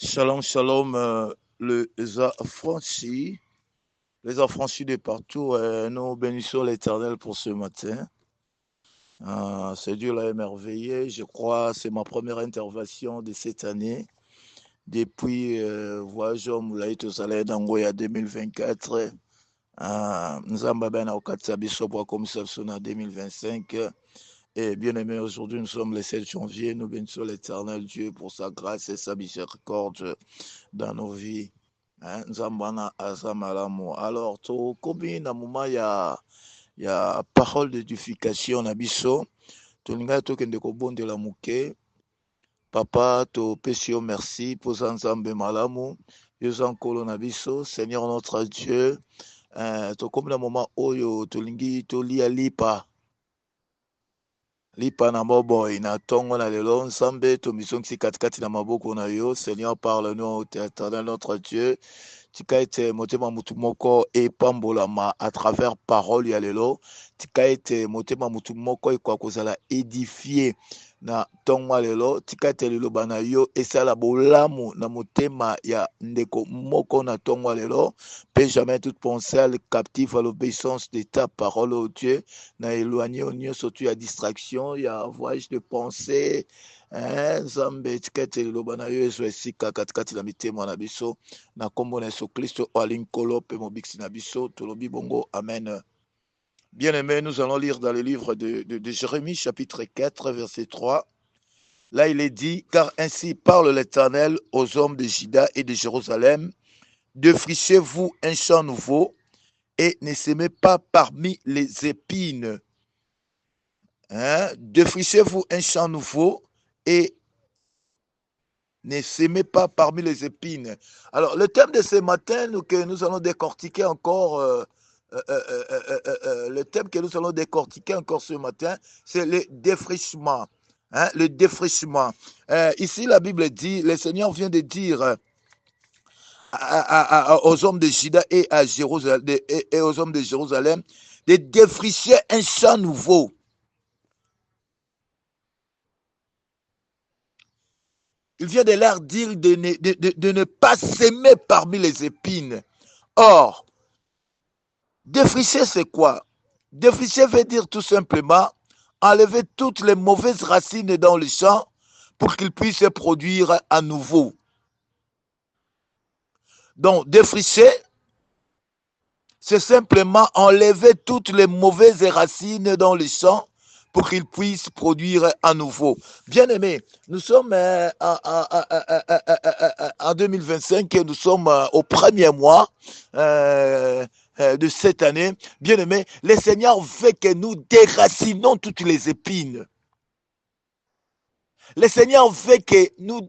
Shalom, shalom, les affranchis de partout, nous bénissons l'Éternel pour ce matin. C'est Dieu l'a émerveillé, je crois, c'est ma première intervention de cette année. Depuis Voyage au Moulay Tozalé d'Angoya 2024, nous avons bien au Katsabiso pour comme ça en 2025. Et bien aimé, aujourd'hui nous sommes le 7 janvier, nous bénissons l'Éternel Dieu pour sa grâce et sa miséricorde dans nos vies. Nzambana azamalamu. Alors, to komi na muma ya parole d'édification na biso, tolinga tokende kobondela muke. Papa, to pesio merci pour nzambe malamu. Yoza nkolo na biso, Seigneur notre Dieu. To komi na muma oyo tolingi tolia lipa na moboy na tongo na lelo nzambe tomisongisi katikati na maboko na yo. Seigneur, parle-nous, éternel notre Dieu. Tika ete motema mutu moko epambolama à travers parole ya lelo. Tika ete motema mutu moko ekwa kozala édifié na tongo lelo. Tika ete liloba na yo esala bolamu na motema ya ndeko moko na tongo lelo. Pe jamais toute pensée captive à l'obéissance de ta parole, ô Dieu. Na éloigné au nion surtout ya distraction, ya voyage de pensée. Nzambe tika ete liloba na yo ezwa esika katikati na mitema na biso. Na kombo na Yesu Christo alinkolo pe mobiksi na biso tolobi bongo amen. Bien-aimés, nous allons lire dans le livre de Jérémie chapitre 4 verset 3. Là il est dit, car ainsi parle l'Éternel aux hommes de Juda et de Jérusalem, défrichez-vous un champ nouveau et ne semez pas parmi les épines. Défrichez-vous un champ nouveau et ne semez pas parmi les épines. Alors, le thème de ce matin que nous allons décortiquer encore, le thème que nous allons décortiquer encore ce matin, c'est le défrichement. Le défrichement. Ici, la Bible dit, le Seigneur vient de dire aux hommes de Juda et à Jérusalem, et aux hommes de Jérusalem, de défricher un champ nouveau. Il vient de leur dire de ne pas s'aimer parmi les épines. Or, défricher, c'est quoi? Défricher veut dire tout simplement enlever toutes les mauvaises racines dans le champ pour qu'il puisse se produire à nouveau. Donc, défricher, c'est simplement enlever toutes les mauvaises racines dans le champ pour qu'il puisse produire à nouveau. Bien aimé, nous sommes en 2025 et nous sommes au premier mois de cette année. Bien aimé, le Seigneur veut que nous déracinons toutes les épines. Le Seigneur veut que nous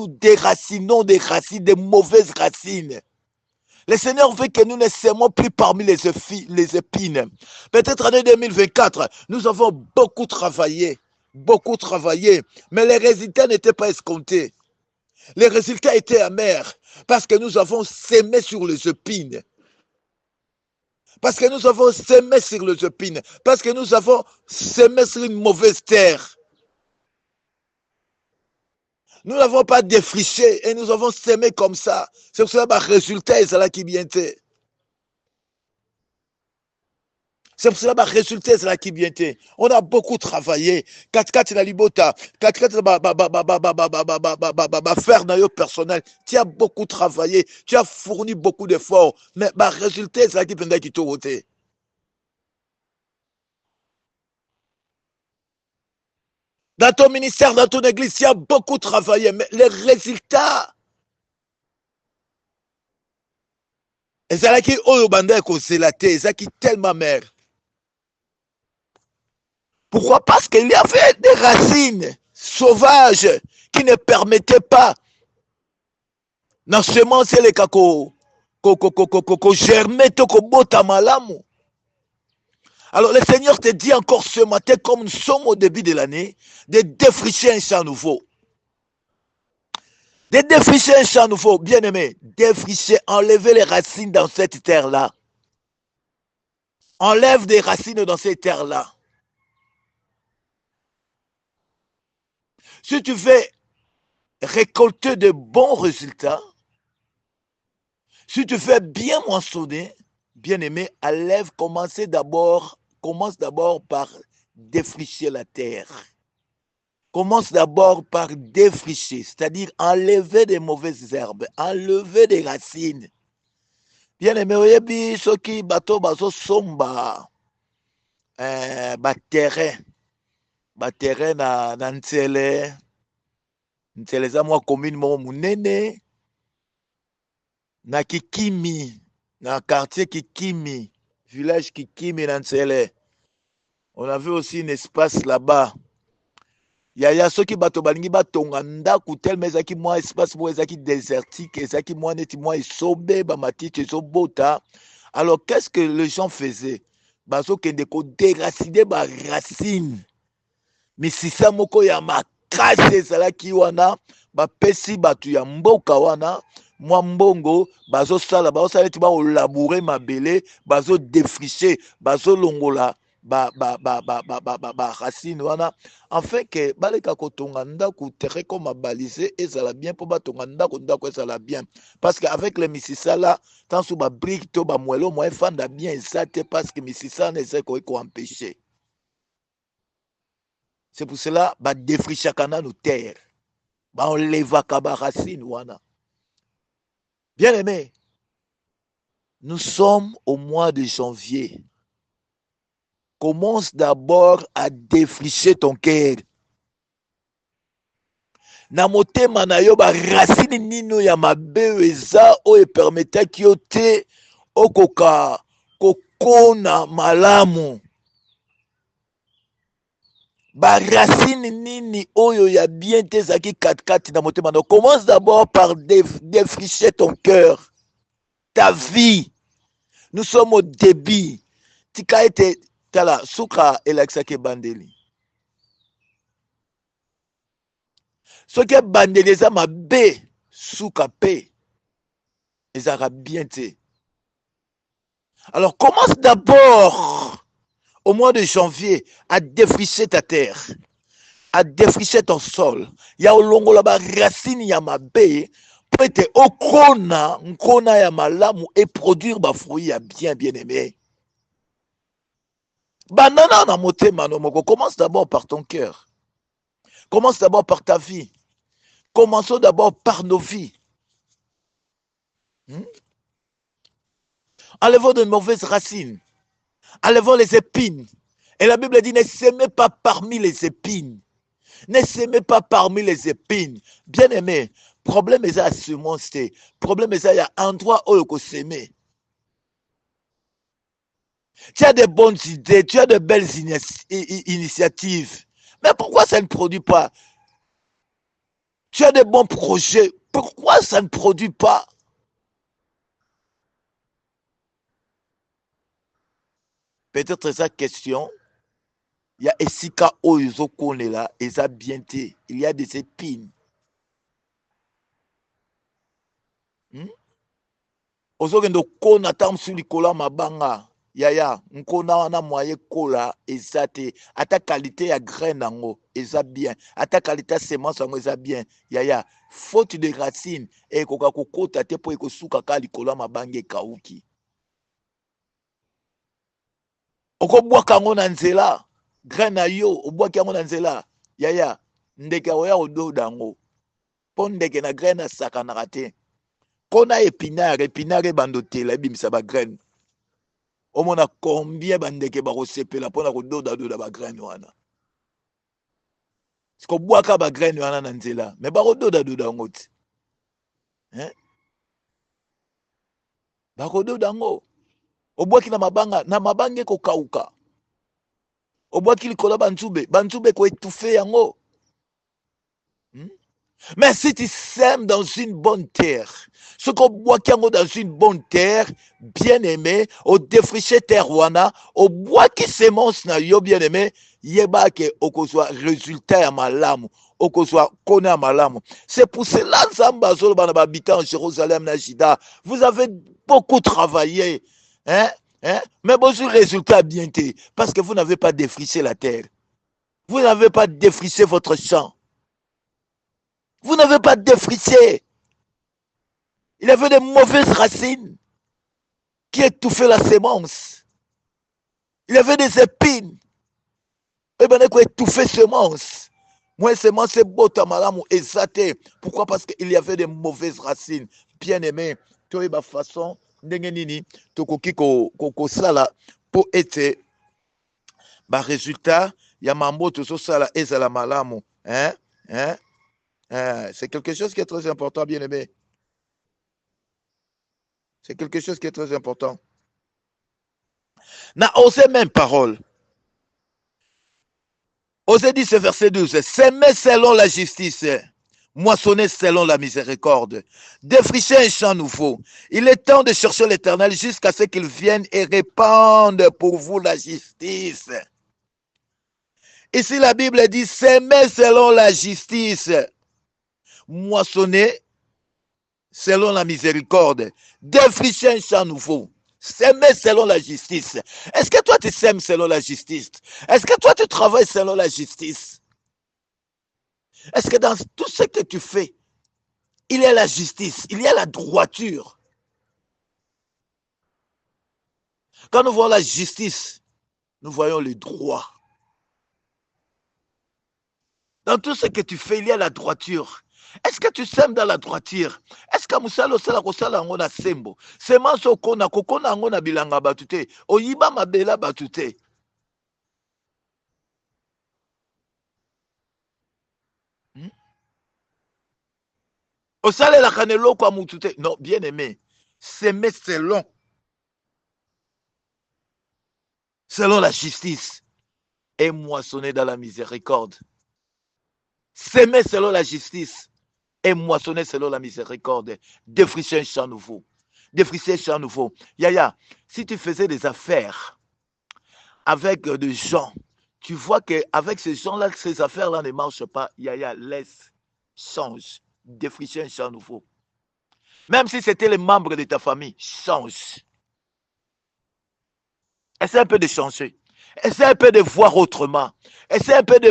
déracinons des racines, des mauvaises racines. Le Seigneur veut que nous ne sèmons plus parmi les épines. Peut-être année 2024, nous avons beaucoup travaillé, mais les résultats n'étaient pas escomptés. Les résultats étaient amers parce que nous avons sémé sur les épines. Parce que nous avons sémé sur les épines. Parce que nous avons sémé sur une mauvaise terre. Nous n'avons pas défriché et nous avons sémé comme ça. C'est pour cela que le résultat est là qui vient. C'est pour cela que le résultat est là qui vient. On a beaucoup travaillé. Katikati na libota, katikati na faire na yo personnel. Tu as beaucoup travaillé, tu as fourni beaucoup d'efforts, mais le résultat est là qui vient qui te voté. Dans ton ministère, dans ton église, tu as beaucoup travaillé, mais les résultats, ezalaki oyo banda ekozela te, ezalaki tellement mère. Pourquoi? Parce qu'il y avait des racines sauvages qui ne permettaient pas na semence eleka germer to kobota malamu. Alors le Seigneur te dit encore ce matin, comme nous sommes au début de l'année, de défricher un champ nouveau. De défricher un champ nouveau, bien aimé. Défricher, enlever les racines dans cette terre-là. Enlève des racines dans cette terre-là. Si tu veux récolter de bons résultats, si tu fais bien moissonner, bien-aimé, commence d'abord par défricher la terre. Commence d'abord par défricher, c'est-à-dire enlever des mauvaises herbes, enlever des racines. Bien-aimé, oyebi soki bato bazo somba baterrain na nzele eza mwa commune moko munene na Kikimi, na quartier Kikimi, village Kikimi na nzele. On avait aussi un espace là-bas. Yaya soki bato balingi batonga ndaku tellement ezaki mwa espace moko ezaki désertique, ezaki mwa neti mwa esobe ba matiti ezobota. Alors qu'est-ce que les gens faisaient? Bazo kende ko déraciner ba racine. Misisa moko ya makasi ezalaki wana bapesi bato ya mboka wana mwa mbongo bazosala eti baolabure mabele bazodefriche bazolongola racine wana enfin ke baleka kotonga ndako terrain comme abalisé ezala bien mpo batonga ndako ezala bien parce que avec les misisa là tant sous babrique to bamwelo mwa efanda bien eza te parce que misisa wana eza koki koempêche. C'est pour cela ba défrichaka nanu terre ba enlevaka ba racine wana. Bien aimé, nous sommes au mois de janvier. Commence d'abord à défricher ton cœur. Na motema na yo ba racine nino ya mabe eza oyo permetaki yo te okoka kokona malamu. Ba racine nini oyo ya bien te zaki katikati na motema na. Commence d'abord par défricher ton cœur, ta vie. Nous sommes au début. Tika ete tala suka elakisaki bandeli. Soki bandeli eza mabe suka pe ezaka bien te. Alors commence d'abord au mois de janvier à défricher ta terre, à défricher ton sol. Ya olongola ba racine ya mabe pour ete nkona ya malamu et produire ba fruits ya bien aimé. Banana na motema no moko, commence d'abord par ton cœur. Commence d'abord par ta vie. Commençons d'abord par nos vies. Enlevons de mauvaises racines. Enlevons les épines. Et la Bible dit, ne s'aimez pas parmi les épines. Ne s'aimez pas parmi les épines. Bien aimé, problème est à ce monstre. Problème est à y a un endroit où il faut s'aimer. Tu as de bonnes idées, tu as de belles initiatives. Mais pourquoi ça ne produit pas? Tu as de bons projets. Pourquoi ça ne produit pas? Peut-être sa question. Il y a esika oyo kone là, eza bien te. Il y a des épines. Ozokendo kona tam suli kola mabanga. Yaya, nkona wana moye kola eza te. Ata qualité ya graine nango eza bien. Ata qualité semence nango eza bien. Yaya, faute de racines e koka kokota te po ekosuka ka likola mabanga ekauki. Okobwaka ngo na nzela. Graine na yo obwaki yango na nzela. Yaya, ndeke oya ododa ngo. Po ndeke na graine asakanaka te. Kona épinard bandotela ebimisa ba graine. Omona combien bandeke bakosepela pona kododa ba graine wana. Siko bwaka ba graine wana na nzela, mais bakododa ngo te. Bakododa ngo. Obwaki na mabanga kokauka. Obwaki likola banzube ko étouffer yango. Mais si tu sèmes dans une bonne terre, ce qu'on boit dans une bonne terre, bien aimé, au défriché terre wana, au bois qui sémence na yo bien aimé, yeba ke okozwa résultat ya malamu, okozwa kone ya malamu. C'est pour cela Zamba zolo bana habitant en Jérusalem na Jida, vous avez beaucoup travaillé, mais vos résultats bien té, parce que vous n'avez pas défriché la terre. Vous n'avez pas défriché votre champ. Vous n'avez pas défriché. Il y avait des mauvaises racines qui étouffaient la sémence. Il y avait des épines. Et bien, il étouffait semence. Moi, semence, c'est beau, tamalamu, exaté. Pourquoi? Parce qu'il y avait des mauvaises racines. Bien aimé, tu as une façon, ndengenini, tokoki ko sala, pour être, résultat, il y a mambo, tout ça, là, et la malamu. Hein? Hein? C'est quelque chose qui est très important, bien aimé. C'est quelque chose qui est très important. N'a osé même parole. Osez dit ce verset 12. S'aimer selon la justice, moissonner selon la miséricorde, défricher un champ nouveau. Il est temps de chercher l'Éternel jusqu'à ce qu'il vienne et répande pour vous la justice. Ici, la Bible dit s'aimer selon la justice, moissonner selon la miséricorde, défricher un champ nouveau. S'aimer selon la justice. Est-ce que toi tu s'aimes selon la justice? Est-ce que toi tu travailles selon la justice? Est-ce que dans tout ce que tu fais, il y a la justice, il y a la droiture? Quand nous voyons la justice, nous voyons le droit. Dans tout ce que tu fais, il y a la droiture. Est-ce que tu sèmes dans la droiture? Est-ce que musala osala kosala yango na sembo? Semence okona kokona yango na bilanga batu te. Oyiba mabela batu te. Osalelaka na eloko ya mutu te. Non, bien aimé. S'aimer selon la justice et moissonner dans la miséricorde. S'aimer selon la justice et moissonner selon la miséricorde. Défricher un champ nouveau. Défricher un champ nouveau. Yaya, si tu faisais des affaires avec des gens, tu vois qu'avec ces gens-là, ces affaires-là ne marchent pas. Yaya, laisse, change. Défricher un champ nouveau. Même si c'était les membres de ta famille, change. Essaie un peu de changer. Essaie un peu de voir autrement. Essaie un peu de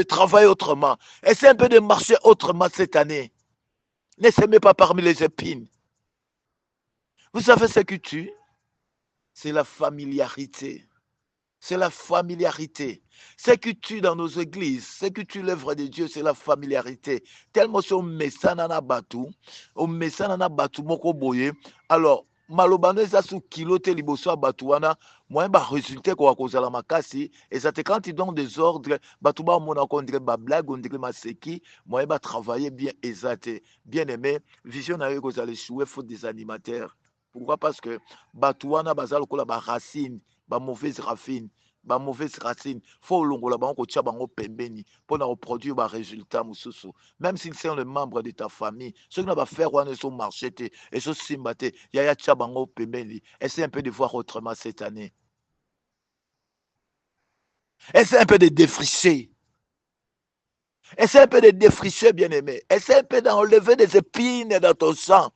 travailler autrement. Essaie un peu de marcher autrement cette année. Ne s'aimez pas parmi les épines. Vous savez ce qui tue? C'est la familiarité. C'est la familiarité. Ce qui tue dans nos églises, ce qui tue l'œuvre de Dieu, c'est la familiarité. Tellement si on met ça dans la batou, moko boye. Alors, malobano eza sous kilote liboso ya bato wana moyen ba résulter kwa kozala makasi et ça te quand ils donnent des ordres bato ba mona ko ndire ba blague on dirait maseki moyen ba travailler bien exacté bien aimé vision na yo kozala échouer faute des animateurs. Pourquoi? Parce que bato wana bazala kola ba racine ba mauvaise racine ba mauvaise racine faut longola bango kotia bango pembeni pour na reproduire ba résultat mususu même s'ils sont les membres de ta famille ceux qui n'ont faire wana sont marché et sont simbaté yaya tia bango pembeni. Essaie un peu de voir autrement cette année. Essaie un peu de défricher. Essaie un peu de défricher, bien aimé. Essaie un peu d'enlever des épines dans ton sang.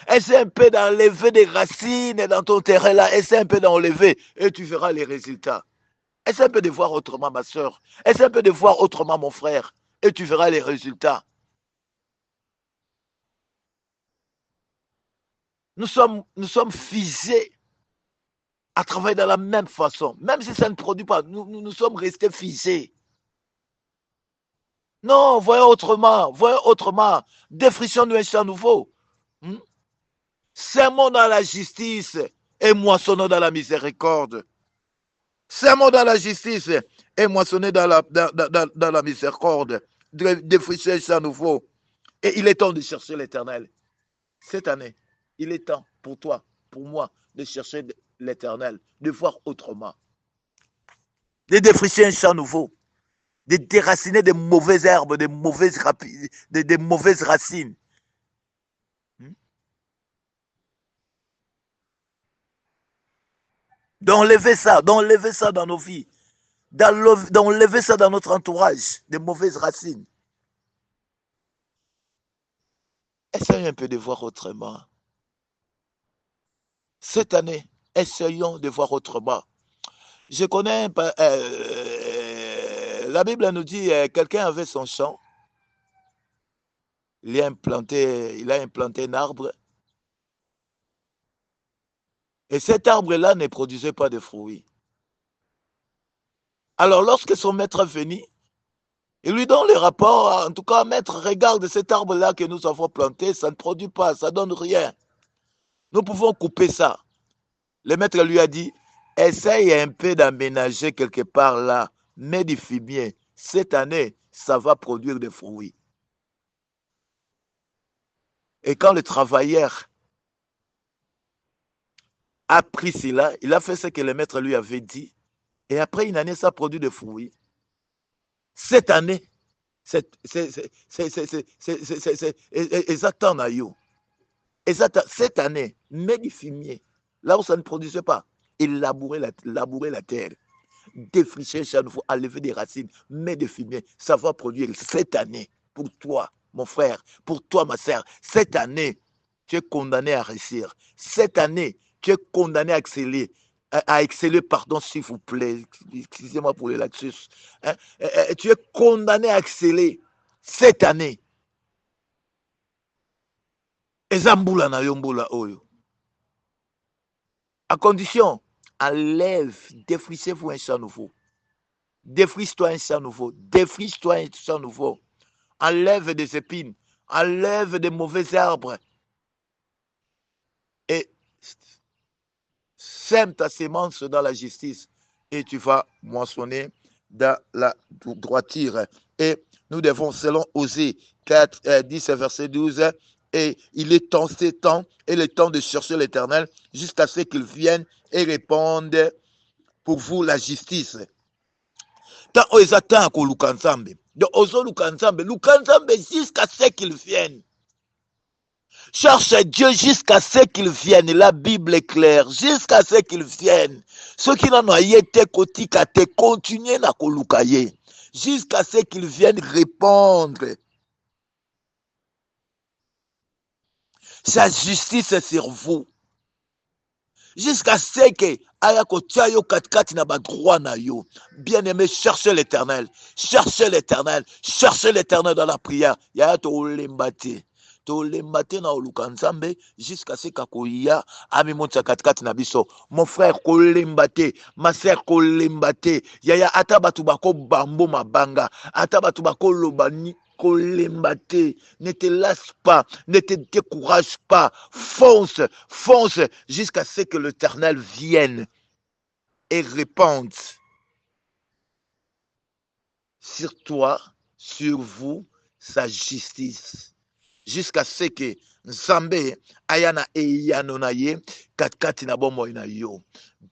Essaie un peu d'enlever des racines dans ton terrain là. Essaie un peu d'enlever et tu verras les résultats. Essaie un peu de voir autrement, ma soeur. Essaie un peu de voir autrement, mon frère. Et tu verras les résultats. Nous sommes figés à travailler de la même façon. Même si ça ne produit pas, nous sommes restés figés. Non, voyons autrement. Défrichons-nous un champ nouveau. Sermons dans la justice et moissonnons dans la miséricorde. Sermons dans la justice et moissonnons dans la miséricorde. Défricher un champ nouveau. Et il est temps de chercher l'Éternel. Cette année, il est temps pour toi, pour moi, de chercher l'Éternel, de voir autrement. De défricher un champ nouveau. De déraciner des mauvaises herbes, des mauvaises racines. D'enlever ça dans nos vies. D'enlever ça dans notre entourage, des mauvaises racines. Essayons un peu de voir autrement. Cette année, essayons de voir autrement. Je connais La Bible nous dit, quelqu'un avait son champ, il a implanté un arbre, et cet arbre-là ne produisait pas de fruits. Alors, lorsque son maître est venu, il lui donne le rapport, en tout cas, maître, regarde cet arbre-là que nous avons planté, ça ne produit pas, ça ne donne rien. Nous pouvons couper ça. Le maître lui a dit, essaye un peu d'aménager quelque part là, mets du fumier. Cette année, ça va produire des fruits. Et quand le travailleur a pris cela, il a fait ce que le maître lui avait dit, et après une année, ça produit des fruits. Cette année, c'est exactement yo. Cette année, mets du fumier, là où ça ne produisait pas, et labourer la terre, défricher chaque fois, enlever des racines, mets du fumier, ça va produire cette année, pour toi, mon frère, pour toi, ma sœur, cette année, tu es condamné à réussir. Cette année, tu es condamné à exceller, pardon, s'il vous plaît, excusez-moi pour le lapsus, hein, tu es condamné à exceller cette année. Eza mbula na yo mbula oyo. À condition, enlève, défrichez-vous un champ nouveau. Défriche-toi un champ nouveau. Défriche-toi un champ nouveau. Enlève des épines. Enlève des mauvais arbres. Et sème ta sémence dans la justice. Et tu vas moissonner dans la droiture. Et nous devons, selon Osée 4, 10, verset 12, et il est temps, c'est temps, et le temps de chercher l'Éternel, jusqu'à ce qu'il vienne et réponde pour vous la justice. Tant ils attendent qu'on luka nzambe. Donc, ozo luka nzambe jusqu'à ce qu'il vienne. Cherche Dieu jusqu'à ce qu'il vienne. La Bible est claire. Jusqu'à ce qu'il vienne. Ceux qui n'en ont été kotika te continuer na kolukaye. Jusqu'à ce qu'il vienne répondre. Sa justice est sur vous. Jusqu'à ce que aya kotia yo katikati na ba droit na yo. Bien-aimé, cherchez l'Éternel. Cherchez l'Éternel. Cherchez l'Éternel dans la prière. Ya to olembate. Tolembate na oluka nzambe jusqu'à ce kakoya amimonta katikati na biso. Mon frère kolembate, ma sœur kolembate. Yaya ata batu bako bambo mabanga, ata batu bako lobani kolembate. Ne te lasse pas, ne te décourage pas. Fonce, fonce jusqu'à ce que l'Éternel vienne et réponde sur toi, sur vous, sa justice. Jusqu'à ce que Nzambe ayana eyanonaye katkati na bomoi na yo.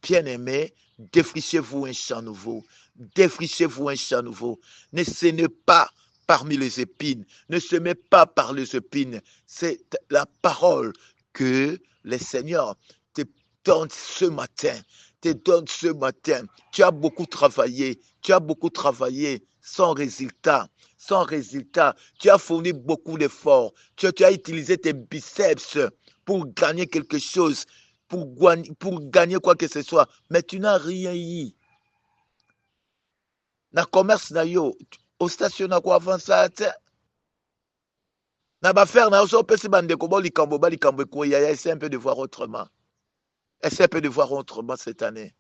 Bien-aimé, défrichez-vous un champ nouveau. Défrichez-vous un champ nouveau. Ne semez pas parmi les épines. Ne semez pas par les épines. C'est la parole que le Seigneur te donne ce matin. Te donne ce matin. Tu as beaucoup travaillé. Tu as beaucoup travaillé sans résultat. Sans résultat, tu as fourni beaucoup d'efforts, tu as utilisé tes biceps pour gagner quelque chose, pour gagner quoi que ce soit, mais tu n'as rien eu. Na commerce na yo, au station na quoi avancer te. Na ba faire na so pesi bandeko bo likambo ko ya essaie un peu de voir autrement. Essaie un peu de voir autrement cette année.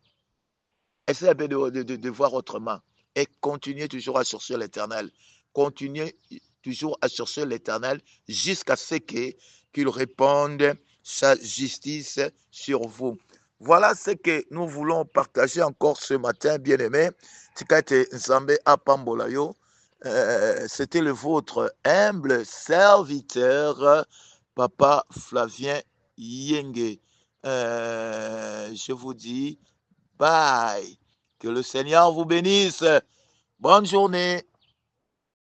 Essaie un peu de voir autrement et continuez toujours à chercher l'Éternel. Continuez toujours à chercher l'Éternel jusqu'à ce qu'il réponde sa justice sur vous. Voilà ce que nous voulons partager encore ce matin, bien-aimés. C'était le vôtre humble serviteur, Papa Flavien Yenge. Je vous dis bye. Que le Seigneur vous bénisse. Bonne journée.